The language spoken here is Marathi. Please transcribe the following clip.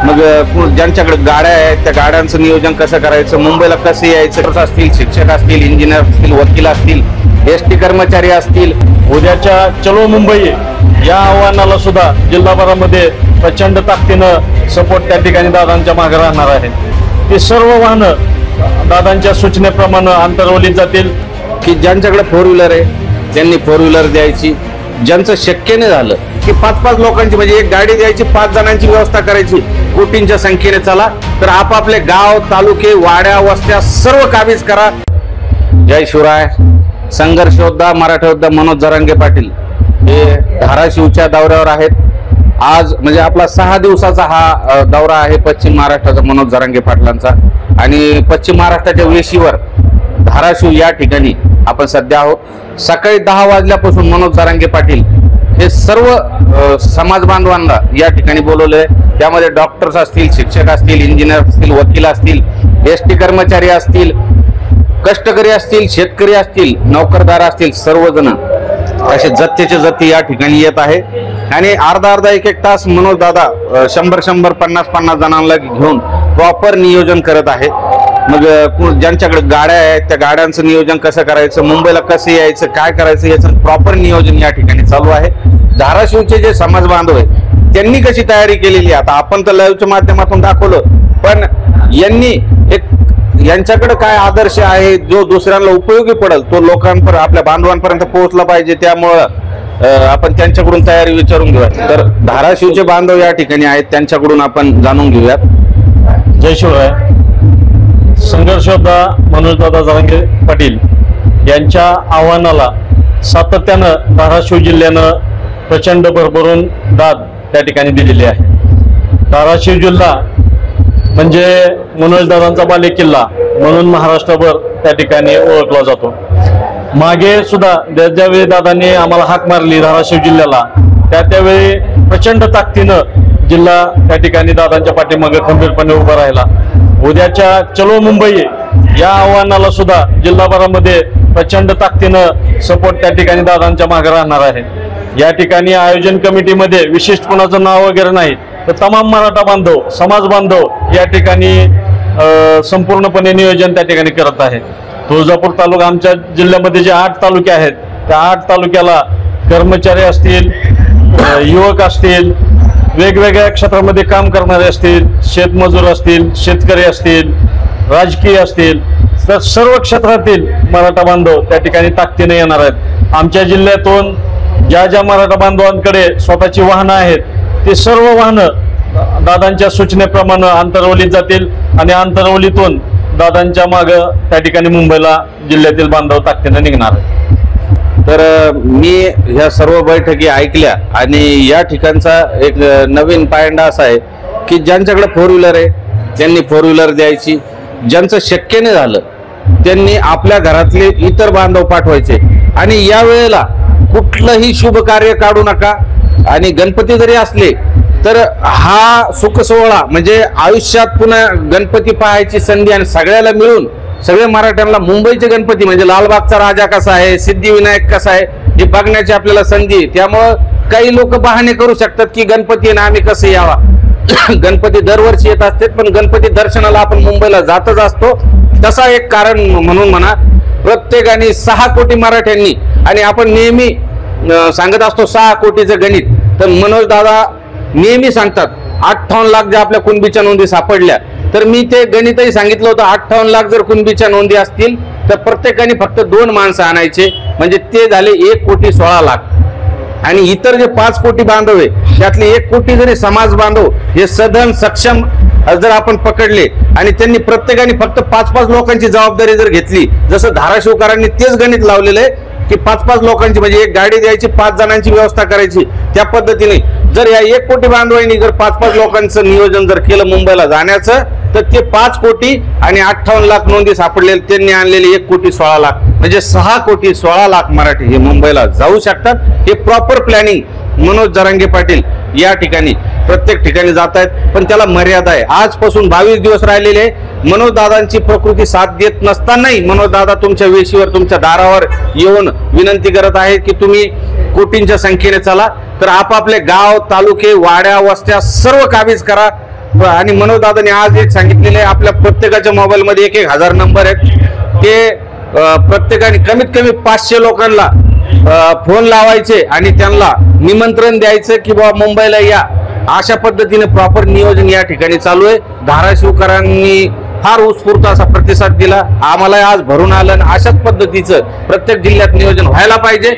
मग ज्यांच्याकडे गाड्या आहेत त्या गाड्यांचं नियोजन कसं करायचं, मुंबईला कसं यायचं असतील, शिक्षक असतील, इंजिनियर असतील, वकील असतील, एसटी कर्मचारी असतील, उद्याच्या चलो मुंबई या आव्हानाला सुद्धा जिल्हाभरामध्ये प्रचंड ताकदीनं सपोर्ट त्या ठिकाणी दादांच्या मागे राहणार आहे। ती सर्व वाहनं दादांच्या सूचनेप्रमाणे अंतरवलीत जातील। की ज्यांच्याकडे 4 व्हीलर आहे त्यांनी 4 व्हीलर द्यायची, ज्यांचं शक्य नाही झालं की 5-5 लोकांची म्हणजे एक गाडी द्यायची, 5 जणांची व्यवस्था करायची, कोटींच्या संख्येने चला, तर आपापले गाव, तालुके, वाड्या, वस्त्या सर्व काबीज करा। जय शिवराय। संघर्ष योद्धा, मराठा योद्धा मनोज जरांगे पाटील हे धाराशिवच्या दौऱ्यावर आहेत। आज म्हणजे आपला 6 दिवसाचा हा दौरा आहे पश्चिम महाराष्ट्राचा मनोज जरांगे पाटलांचा, आणि पश्चिम महाराष्ट्राच्या वेशीवर धाराशिव या ठिकाणी आपण सध्या आहोत। सकाळी 10 वाजल्यापासून मनोज जरांगे पाटील हे सर्व समाज बांधवांना या ठिकाणी बोलवले। त्यामध्ये डॉक्टर्स असतील, शिक्षक असतील, इंजिनियर असतील, वकील असतील, एसटी कर्मचारी असतील, कष्टकरी असतील, शेतकरी असतील, नोकरदार असतील, सर्वजण असे जत्तेचे जत्ते या ठिकाणी येत आहे। आणि अर्धा 1-1 तास मनोज दादा 100-100, 50-50 जणांना घेऊन प्रॉपर नियोजन करत आहे। मग ज्यांच्याकडे गाड्या आहेत त्या गाड्यांचं नियोजन कसं करायचं, मुंबईला कसं यायचं, काय करायचं याचं प्रॉपर नियोजन या ठिकाणी चालू आहे। धाराशिवचे जे समाज बांधव आहेत त्यांनी कशी तयारी केलेली, आता आपण तर लाईव्हच्या माध्यमातून दाखवलं, पण यांनी यांच्याकडे काय आदर्श आहे जो दुसऱ्यांना उपयोगी पडेल तो लोकांपर्यंत, आपल्या बांधवांपर्यंत पोहोचला पाहिजे। त्यामुळं आपण त्यांच्याकडून तयारी विचारून घेऊयात। तर धाराशिवचे बांधव या ठिकाणी आहेत, त्यांच्याकडून आपण जाणून घेऊयात। जय शिवराय। संघर्ष योद्धा मनोजदादा जरांगे पाटील यांच्या आव्हानाला सातत्यानं धाराशिव जिल्ह्यानं प्रचंड भरभरून दाद त्या ठिकाणी दिलेली आहे। धाराशिव जिल्हा म्हणजे मनोजदादांचा बालेकिल्ला म्हणून महाराष्ट्रभर त्या ठिकाणी ओळखला जातो। मागे सुद्धा ज्यावेळी दादांनी आम्हाला हाक मारली धाराशिव जिल्ह्याला, त्यावेळी प्रचंड ताकदीनं जिल्हा त्या ठिकाणी दादांच्या पाठीमागे खंबीरपणे उभा राहिला। उद्याच्या चलो मुंबई या आव्हानाला सुद्धा जिल्हाभरामध्ये प्रचंड ताकदीनं सपोर्ट त्या ठिकाणी दादांच्या मागे राहणार आहे। या ठिकाणी आयोजन कमिटीमध्ये विशिष्ट कोणाचं नाव वगैरे नाही, तर तमाम मराठा बांधव, समाज बांधव या ठिकाणी संपूर्णपणे नियोजन त्या ठिकाणी करत आहे। तुळजापूर तालुका, आमच्या जिल्ह्यामध्ये जे 8 तालुके आहेत त्या 8 तालुक्याला कर्मचारी असतील, युवक असतील, वेगवेगळ्या क्षेत्रामध्ये काम करणारे असतील, शेतमजूर असतील, शेतकरी असतील, राजकीय असतील, तर सर्व क्षेत्रातील मराठा बांधव त्या ठिकाणी ताकदीने येणार आहेत। आमच्या जिल्ह्यातून ज्या मराठा बांधवांकडे स्वतःची वाहनं आहेत ते सर्व वाहनं दादांच्या सूचनेप्रमाणे अंतरवलीत जातील, आणि अंतरवलीतून दादांच्या मागं त्या ठिकाणी मुंबईला जिल्ह्यातील बांधव ताकदीने निघणार आहेत। तर मी ह्या सर्व बैठकी ऐकल्या, आणि या ठिकाणचा एक नवीन पायंडा असा आहे की ज्यांच्याकडे 4 व्हीलर आहे त्यांनी 4 व्हीलर द्यायची, ज्यांचं शक्य नाही झालं त्यांनी आपल्या घरातले इतर बांधव पाठवायचे। आणि या वेळेला कुठलंही शुभ कार्य काढू नका, आणि गणपती जरी असले तर हा सुख सोहळा म्हणजे आयुष्यात पुन्हा गणपती पाहायची संधी, आणि सगळ्याला मिळून सगळे मराठ्यांना मुंबईचे गणपती म्हणजे लालबागचा राजा कसा आहे, सिद्धिविनायक कसा आहे हे बघण्याची आपल्याला संधी। त्यामुळं काही लोक बहाणे करू शकतात की गणपती ना आम्ही कसं यावा, गणपती दरवर्षी येत असतात, पण गणपती दर्शनाला आपण मुंबईला जातच असतो। तसा एक कारण म्हणून म्हणा, प्रत्येकाने 6 कोटी मराठ्यांनी, आणि आपण नेहमी सांगत असतो 6 कोटीचं गणित, तर मनोज दादा नेहमी सांगतात 58 लाख ज्या आपल्या कुणबीच्या नोंदी सापडल्या, तर मी ते गणितही सांगितलं होतं। 58 लाख जर कुणबीच्या नोंदी असतील तर प्रत्येकाने फक्त 2 माणसं आणायचे, म्हणजे ते झाले 1,16,00,000। आणि इतर जे 5 कोटी बांधव आहे त्यातले 1 कोटी जरी समाज बांधव हे सधन सक्षम जर आपण पकडले, आणि त्यांनी प्रत्येकाने फक्त 5-5 लोकांची जबाबदारी जर घेतली, जसं धाराशिवकरांनी तेच गणित लावलेलं आहे की 5-5 लोकांची म्हणजे एक गाडी द्यायची, 5 जणांची व्यवस्था करायची, त्या पद्धतीने जर या 1 कोटी बांधवांनी जर 5-5 लोकांचं नियोजन जर केलं मुंबईला जाण्याचं, तर ते 5 कोटी आणि 58 लाख नोंदी सापडलेले, त्यांनी आणलेले 1,16,00,000 म्हणजे 6,16,00,000 मराठी हे मुंबईला जाऊ शकतात। हे प्रॉपर प्लॅनिंग मनोज जरांगे पाटील या ठिकाणी प्रत्येक ठिकाणी जात आहेत, पण त्याला मर्यादा आहे। आजपासून 22 दिवस राहिलेले, मनोज दादांची प्रकृती साथ देत नसतानाही मनोज दादा तुमच्या वेशीवर, तुमच्या दारावर येऊन विनंती करत आहेत की तुम्ही कोटींच्या संख्येने चला, तर आपापले गाव, तालुके, वाड्या, वस्त्या सर्व काबीज करा। आणि मनोज दादाने आज एक सांगितलेलं आहे, आपल्या प्रत्येकाच्या मोबाईलमध्ये 1,000 नंबर आहेत. ते प्रत्येकाने कमीत कमी 500 लोकांना फोन लावायचे आणि त्यांना निमंत्रण द्यायचं की बाबा मुंबईला या. अशा पद्धतीने प्रॉपर नियोजन या ठिकाणी चालू आहे. धाराशिवकरांनी फार उत्स्फूर्त असा प्रतिसाद दिला. आम्हाला आज भरून आलं. अशाच पद्धतीचं प्रत्येक जिल्ह्यात नियोजन व्हायला पाहिजे.